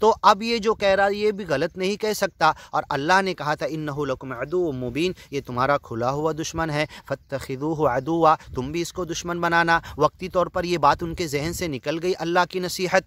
تو اب یہ جو کہہ رہا یہ بھی غلط نہیں کہہ سکتا۔ اور اللہ نے کہا تھا انہ لکم عدو مبین، یہ تمہارا کھلا ہوا دشمن ہے، فاتخذوہ عدوا، تم بھی اس کو دشمن بنانا۔ وقتی طور پر یہ بات ان کے ذہن سے نکل گئی اللہ کی نصیحت،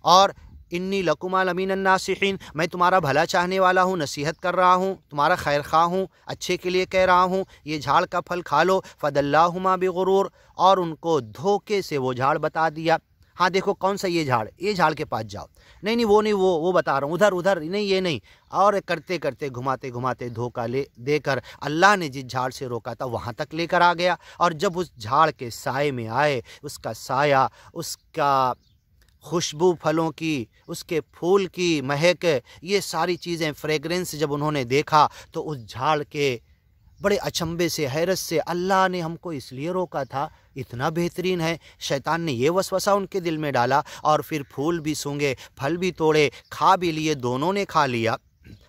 اور انی لکما لمن الناصحین، میں تمہارا بھلا چاہنے والا ہوں، نصیحت کر رہا ہوں، تمہارا خیر خواہ ہوں، اچھے کے لیے کہہ رہا ہوں، یہ جھاڑ کا پھل کھا لو۔ فدلاہما بغرور، اور ان کو دھوکے سے وہ جھاڑ بتا دیا۔ ہاں دیکھو کون سا یہ جھاڑ کے پاس جاؤ، نہیں وہ بتا رہا ہوں، ادھر نہیں، یہ نہیں، اور کرتے کرتے گھماتے دھوکہ دے کر اللہ نے جس جھاڑ سے روکا تھا وہاں تک لے کر آ گیا۔ اور جب اس جھاڑ کے سائے میں آئے، اس کا سایہ، اس کا خوشبو پھلوں کی، اس کے پھول کی مہک، یہ ساری چیزیں فریگرنس جب انہوں نے دیکھا تو اس جھاڑ کے بڑے اچنبے سے، حیرت سے، اللہ نے ہم کو اس لیے روکا تھا، اتنا بہترین ہے۔ شیطان نے یہ وسوسہ ان کے دل میں ڈالا، اور پھر پھول بھی سونگھے، پھل بھی توڑے، کھا بھی لیے، دونوں نے کھا لیا۔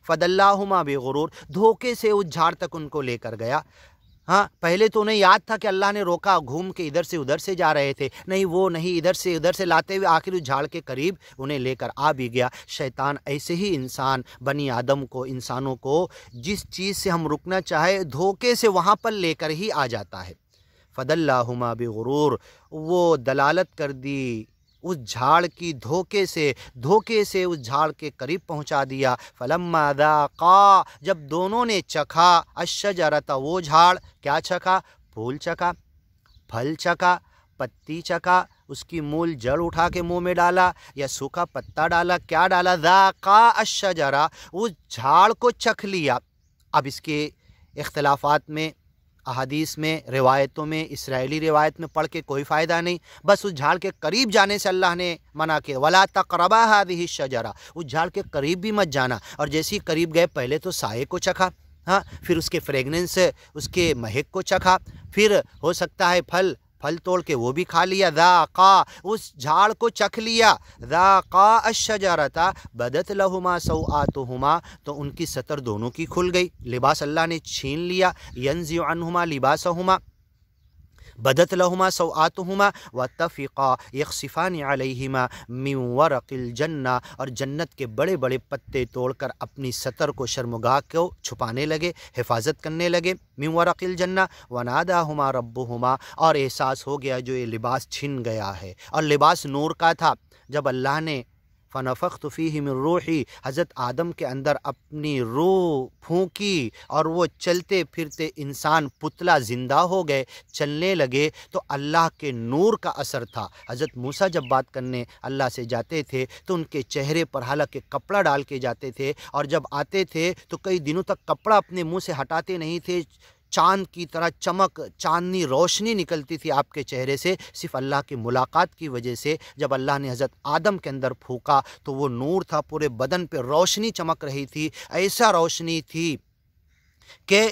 فدلاہما بغرور، دھوکے سے اس جھاڑ تک ان کو لے کر گیا۔ ہاں پہلے تو انہیں یاد تھا کہ اللہ نے روکا، گھوم کے ادھر سے ادھر سے جا رہے تھے، نہیں ادھر سے لاتے ہوئے آخر اس جھاڑ کے قریب انہیں لے کر آ بھی گیا۔ شیطان ایسے ہی بنی آدم کو، انسانوں کو جس چیز سے ہم رکنا چاہے دھوکے سے وہاں پر لے کر ہی آ جاتا ہے۔ فدلاہما بغرور، وہ دلالت کر دی اس جھاڑ کی، دھوکے سے اس جھاڑ کے قریب پہنچا دیا۔ فلما ذاقا، جب دونوں نے چکھا، الشجرۃ، وہ جھاڑ، کیا چکھا؟ پھول چکھا، پھل چکھا، پتی چکھا، اس کی مول جڑ اٹھا کے منہ میں ڈالا یا سوکھا پتا ڈالا، کیا ڈالا؟ ذاقا الشجرہ، اس جھاڑ کو چکھ لیا۔ اب اس کے اختلافات میں، احادیث میں، روایتوں میں، اسرائیلی روایت میں پڑھ کے کوئی فائدہ نہیں، بس اس جھاڑ کے قریب جانے سے اللہ نے منع کیا، وَلَا تَقْرَبَا هَذِهِ الشَّجَرَةَ، اس جھاڑ کے قریب بھی مت جانا۔ اور جیسے ہی قریب گئے پہلے تو سائے کو چکھا، ہاں، پھر اس کے فریگننس، اس کے مہک کو چکھا، پھر ہو سکتا ہے پھل توڑ کے وہ بھی کھا لیا۔ ذاقا، اس جھاڑ کو چکھ لیا۔ ذاقا الشجرۃ بدت لہما سوآتہما، تو ان کی ستر دونوں کی کھل گئی، لباس اللہ نے چھین لیا۔ ینزع عنہما لباسہما بدت لہما سوآتہما واتفقا یخصفان علیہما من ورق الجنہ، اور جنت کے بڑے بڑے پتے توڑ کر اپنی ستر کو، شرمگاہ کو چھپانے لگے، حفاظت کرنے لگے۔ من ورق الجنہ وناداہما ربہما، اور احساس ہو گیا جو یہ لباس چھن گیا ہے، اور لباس نور کا تھا۔ جب اللہ نے فنفخت فیہ من روحی، حضرت آدم کے اندر اپنی روح پھونکی، اور وہ چلتے پھرتے انسان پتلا زندہ ہو گئے، چلنے لگے، تو اللہ کے نور کا اثر تھا۔ حضرت موسیٰ جب بات کرنے اللہ سے جاتے تھے تو ان کے چہرے پر حالانکہ کپڑا ڈال کے جاتے تھے، اور جب آتے تھے تو کئی دنوں تک کپڑا اپنے منہ سے ہٹاتے نہیں تھے، چاند کی طرح چمک، چاندنی روشنی نکلتی تھی آپ کے چہرے سے، صرف اللہ کی ملاقات کی وجہ سے۔ جب اللہ نے حضرت آدم کے اندر پھونکا تو وہ نور تھا، پورے بدن پہ روشنی چمک رہی تھی، ایسا روشنی تھی کہ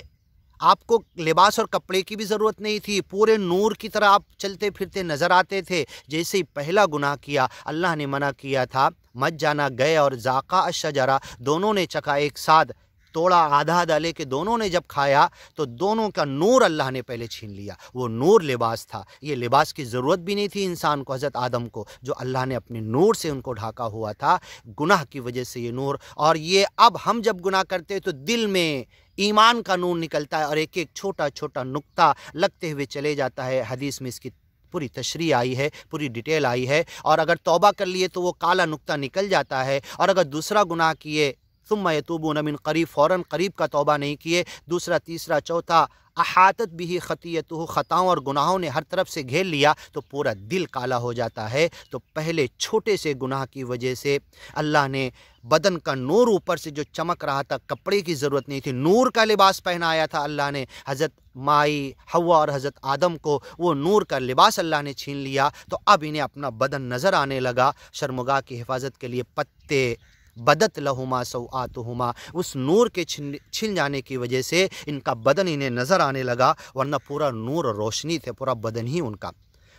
آپ کو لباس اور کپڑے کی بھی ضرورت نہیں تھی، پورے نور کی طرح آپ چلتے پھرتے نظر آتے تھے۔ جیسے ہی پہلا گناہ کیا، اللہ نے منع کیا تھا مت جانا، گئے اور ذاقا الشجرہ، دونوں نے چکھا ایک ساتھ، توڑا آدھا آدھا لے کے دونوں نے جب کھایا تو دونوں کا نور اللہ نے پہلے چھین لیا۔ وہ نور لباس تھا، یہ لباس کی ضرورت بھی نہیں تھی انسان کو، حضرت آدم کو، جو اللہ نے اپنے نور سے ان کو ڈھاکا ہوا تھا، گناہ کی وجہ سے یہ نور۔ اور یہ اب ہم جب گناہ کرتے تو دل میں ایمان کا نور نکلتا ہے، اور ایک ایک چھوٹا چھوٹا نقطہ لگتے ہوئے چلے جاتا ہے۔ حدیث میں اس کی پوری تشریح آئی ہے، پوری ڈیٹیل آئی ہے، اور اگر توبہ کر لیے تو وہ کالا نقطہ نکل جاتا ہے، اور اگر دوسرا گناہ کیے ثم یتوبون من قریب، فوراً قریب کا توبہ نہیں کیے، دوسرا تیسرا چوتھا، احاطت بھی خطیتہ، خطاؤں اور گناہوں نے ہر طرف سے گھیر لیا تو پورا دل کالا ہو جاتا ہے۔ تو پہلے چھوٹے سے گناہ کی وجہ سے اللہ نے بدن کا نور اوپر سے جو چمک رہا تھا، کپڑے کی ضرورت نہیں تھی، نور کا لباس پہنایا تھا اللہ نے حضرت مائی حوا اور حضرت آدم کو، وہ نور کا لباس اللہ نے چھین لیا، تو اب انہیں اپنا بدن نظر آنے لگا۔ شرمگاہ کی حفاظت کے لیے پتے، بدت لہما سوآتہما، اس نور کے چھن جانے کی وجہ سے ان کا بدن انہیں نظر آنے لگا، ورنہ پورا نور اور روشنی تھے، پورا بدن ہی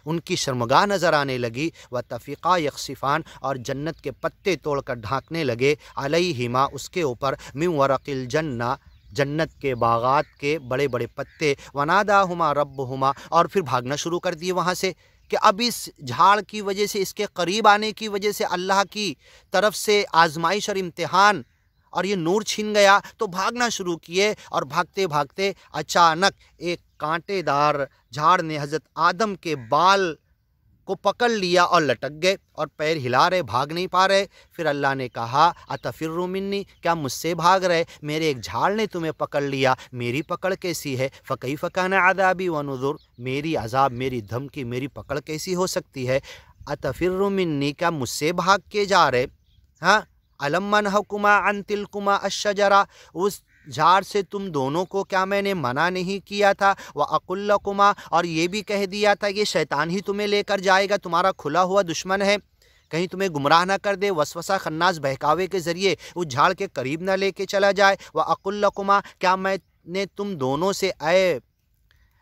ان کی شرمگاہ نظر آنے لگی۔ واتفقا یخصفان، اور جنت کے پتے توڑ کر ڈھانکنے لگے، علیہما، اس کے اوپر، من ورق الجنہ، جنت کے باغات کے بڑے بڑے پتے، وناداہما ربہما، اور پھر بھاگنا شروع کر دیے وہاں سے، کہ اب اس جھاڑ کی وجہ سے، اس کے قریب آنے کی وجہ سے اللہ کی طرف سے آزمائش اور امتحان اور یہ نور چھن گیا، تو بھاگنا شروع کیے، اور بھاگتے بھاگتے اچانک ایک کانٹے دار جھاڑ نے حضرت آدم کے بال کو پکڑ لیا اور لٹک گئے اور پیر ہلا رہے، بھاگ نہیں پا رہے۔ پھر اللہ نے کہا اتفروا منی، کیا مجھ سے بھاگ رہے؟ میرے ایک جھاڑ نے تمہیں پکڑ لیا، میری پکڑ کیسی ہے؟ فکیف کان عذابی ونذر، میری عذاب، میری دھمکی، میری پکڑ کیسی ہو سکتی ہے؟ اتفروا منی، کیا مجھ سے بھاگ کے جا رہے؟ ہاں، الم انہکما عن تلکما الشجرہ، اس جھاڑ سے تم دونوں کو کیا میں نے منع نہیں کیا تھا؟ وَأَقُلْ لَكُمَا، اور یہ بھی کہہ دیا تھا کہ شیطان ہی تمہیں لے کر جائے گا، تمہارا کھلا ہوا دشمن ہے، کہیں تمہیں گمراہ نہ کر دے، وسوسہ خناس بہکاوے کے ذریعے اس جھاڑ کے قریب نہ لے کے چلا جائے۔ وَأَقُلْ لَكُمَا، کیا میں نے تم دونوں سے، اے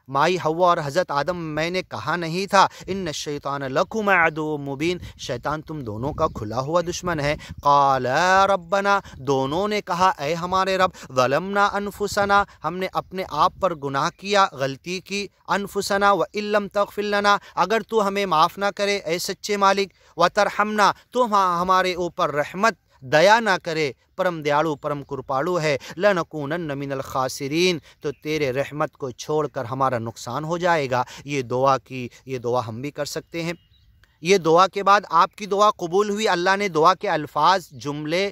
مائی حوا اور حضرت آدم، میں نے کہا نہیں تھا ان الشیطان لکم عدو مبین، شیطان تم دونوں کا کھلا ہوا دشمن ہے؟ قال ربنا، دونوں نے کہا اے ہمارے رب، ظلمنا انفسنا، ہم نے اپنے آپ پر گناہ کیا، غلطی کی، انفسنا وان لم تغفر لنا، اگر تو ہمیں معاف نہ کرے اے سچے مالک، وترحمنا، تو ہمارے اوپر رحمت دیا نہ کرے، پرم دیالو پرم کرپالو ہے، لنکونن من الخاسرین، تو تیرے رحمت کو چھوڑ کر ہمارا نقصان ہو جائے گا۔ یہ دعا کی، یہ دعا ہم بھی کر سکتے ہیں۔ یہ دعا کے بعد آپ کی دعا قبول ہوئی، اللہ نے دعا کے الفاظ، جملے،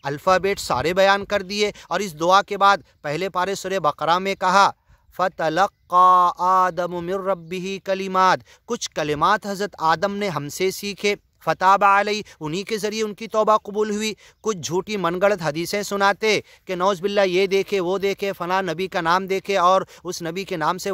الفابیٹ سارے بیان کر دیے، اور اس دعا کے بعد پہلے پارے سورہ بقرہ میں کہا فَتَلَقَّى آدَمُ مِن رَبِّهِ کلمات، کچھ کلمات حضرت آدم نے ہم سے سیکھے، فتاب علیہ، انہی کے ذریعے ان کی توبہ قبول ہوئی۔ کچھ جھوٹی من گڑت حدیثیں سناتے کہ نعوذ باللہ یہ دیکھے، وہ دیکھے، فلاں نبی کا نام دیکھے اور اس نبی کے نام سے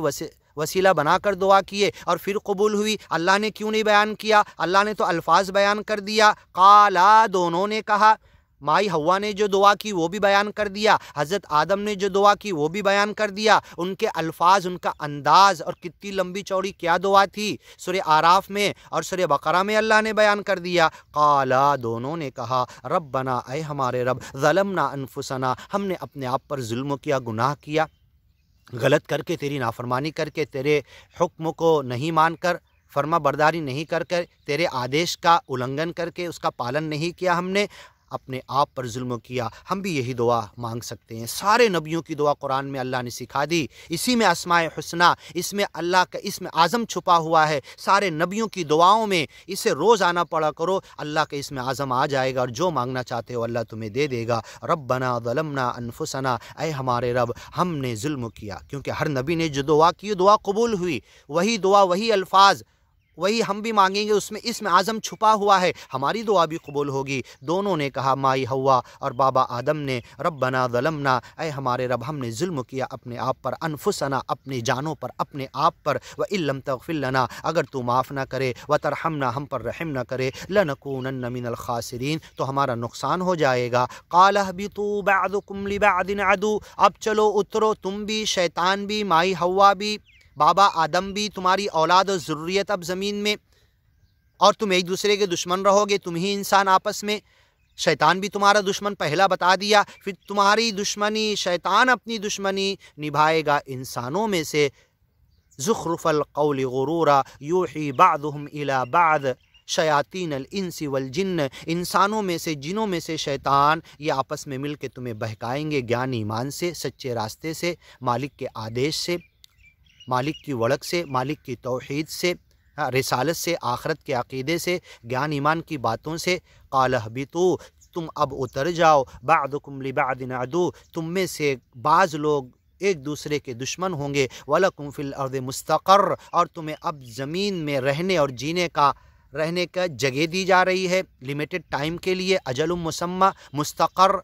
وسیلہ بنا کر دعا کیے اور پھر قبول ہوئی، اللہ نے کیوں نہیں بیان کیا؟ اللہ نے تو الفاظ بیان کر دیا، قالا، دونوں نے کہا، مائی حوا نے جو دعا کی وہ بھی بیان کر دیا، حضرت آدم نے جو دعا کی وہ بھی بیان کر دیا، ان کے الفاظ، ان کا انداز، اور کتنی لمبی چوڑی کیا دعا تھی، سورہ آراف میں اور سورہ بقرہ میں اللہ نے بیان کر دیا۔ قالا، دونوں نے کہا، ربنا، اے ہمارے رب، ظلمنا انفسنا، ہم نے اپنے آپ پر ظلم کیا، گناہ کیا، غلط کر کے، تیری نافرمانی کر کے، تیرے حکم کو نہیں مان کر، فرما برداری نہیں کر کے، تیرے آدیش کا النگھن کر کے اس کا پالن نہیں کیا، ہم نے اپنے آپ پر ظلم کیا۔ ہم بھی یہی دعا مانگ سکتے ہیں، سارے نبیوں کی دعا قرآن میں اللہ نے سکھا دی، اسی میں اسماء حسنہ، اس میں اللہ کا اسم اعظم چھپا ہوا ہے، سارے نبیوں کی دعاؤں میں، اسے روز آنا پڑا کرو، اللہ کا اسم اعظم آ جائے گا، اور جو مانگنا چاہتے ہو اللہ تمہیں دے دے گا۔ ربنا ظلمنا انفسنا، اے ہمارے رب، ہم نے ظلم کیا، کیونکہ ہر نبی نے جو دعا کی دعا قبول ہوئی، وہی دعا، وہی الفاظ، وہی ہم بھی مانگیں گے، اس میں اسم اعظم چھپا ہوا ہے، ہماری دعا بھی قبول ہوگی۔ دونوں نے کہا، مائی حوا اور بابا آدم نے، ربنا ظلمنا، اے ہمارے رب، ہم نے ظلم کیا اپنے آپ پر، انفسنا، اپنے جانوں پر، اپنے آپ پر، وَإِن لَّمْ تَغْفِرْ لَنَا، اگر تو معاف نہ کرے، وَتَرْحَمْنَا، ہم پر رحم نہ کرے، لَنَكُونَنَّ مِنَ الْخَاسِرِينَ، تو ہمارا نقصان ہو جائے گا۔ قَالَ اهْبِطُوا بَعْضُكُمْ لِبَعْضٍ عَدُوٌّ، اب چلو اترو، تم بھی، شیطان بھی، مائی حوا بھی، بابا آدم بھی، تمہاری اولاد و ذریت اب زمین میں، اور تم ایک دوسرے کے دشمن رہو گے، تم ہی انسان آپس میں، شیطان بھی تمہارا دشمن پہلا بتا دیا، پھر تمہاری دشمنی، شیطان اپنی دشمنی نبھائے گا انسانوں میں سے، زخرف القول غرورا یوحی بعضهم الی بعض شیاطین الانس والجن، انسانوں میں سے، جنوں میں سے شیطان، یہ آپس میں مل کے تمہیں بہکائیں گے گیان ایمان سے، سچے راستے سے، مالک کے آدیش سے، مالک کی وڑک سے، مالک کی توحید سے، رسالت سے، آخرت کے عقیدے سے، گیان ایمان کی باتوں سے۔ قال اہبطوا، تم اب اتر جاؤ، بعضکم لبعض عدو، تم میں سے بعض لوگ ایک دوسرے کے دشمن ہوں گے، وَلَكُمْ فِي الْأَرْضِ مُسْتَقَرٌّ، اور تمہیں اب زمین میں رہنے اور جینے کا، رہنے کا جگہ دی جا رہی ہے، لمیٹڈ ٹائم کے لیے، اجل مسمى، مستقر،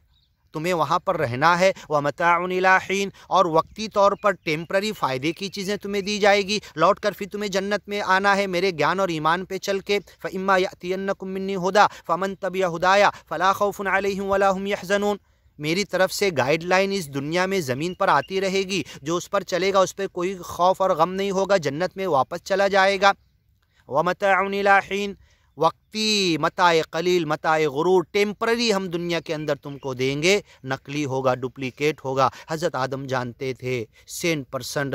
تمہیں وہاں پر رہنا ہے، وَمَتَاعٌ إِلَىٰ حِينٍ، اور وقتی طور پر ٹیمپرری فائدے کی چیزیں تمہیں دی جائے گی، لوٹ کر پھر تمہیں جنت میں آنا ہے میرے گیان اور ایمان پہ چل کے۔ فَإِمَّا يَأْتِيَنَّكُم مِّنِّي هُدًى فَمَن تَبِعَ هُدَايَ فَلَا خَوْفٌ عَلَيْهِمْ وَلَا هُمْ يَحْزَنُونَ، میری طرف سے گائیڈ لائن اس دنیا میں زمین پر آتی رہے گی، جو اس پر چلے گا اس پہ کوئی خوف اور غم نہیں ہوگا، جنت میں واپس چلا جائے گا۔ وَمَتَاعٌ إِلَىٰ حِينٍ، وقتی، متاع قلیل، متاع غرور، ٹیمپرری ہم دنیا کے اندر تم کو دیں گے، نقلی ہوگا، ڈپلیکیٹ ہوگا۔ حضرت آدم جانتے تھے 100%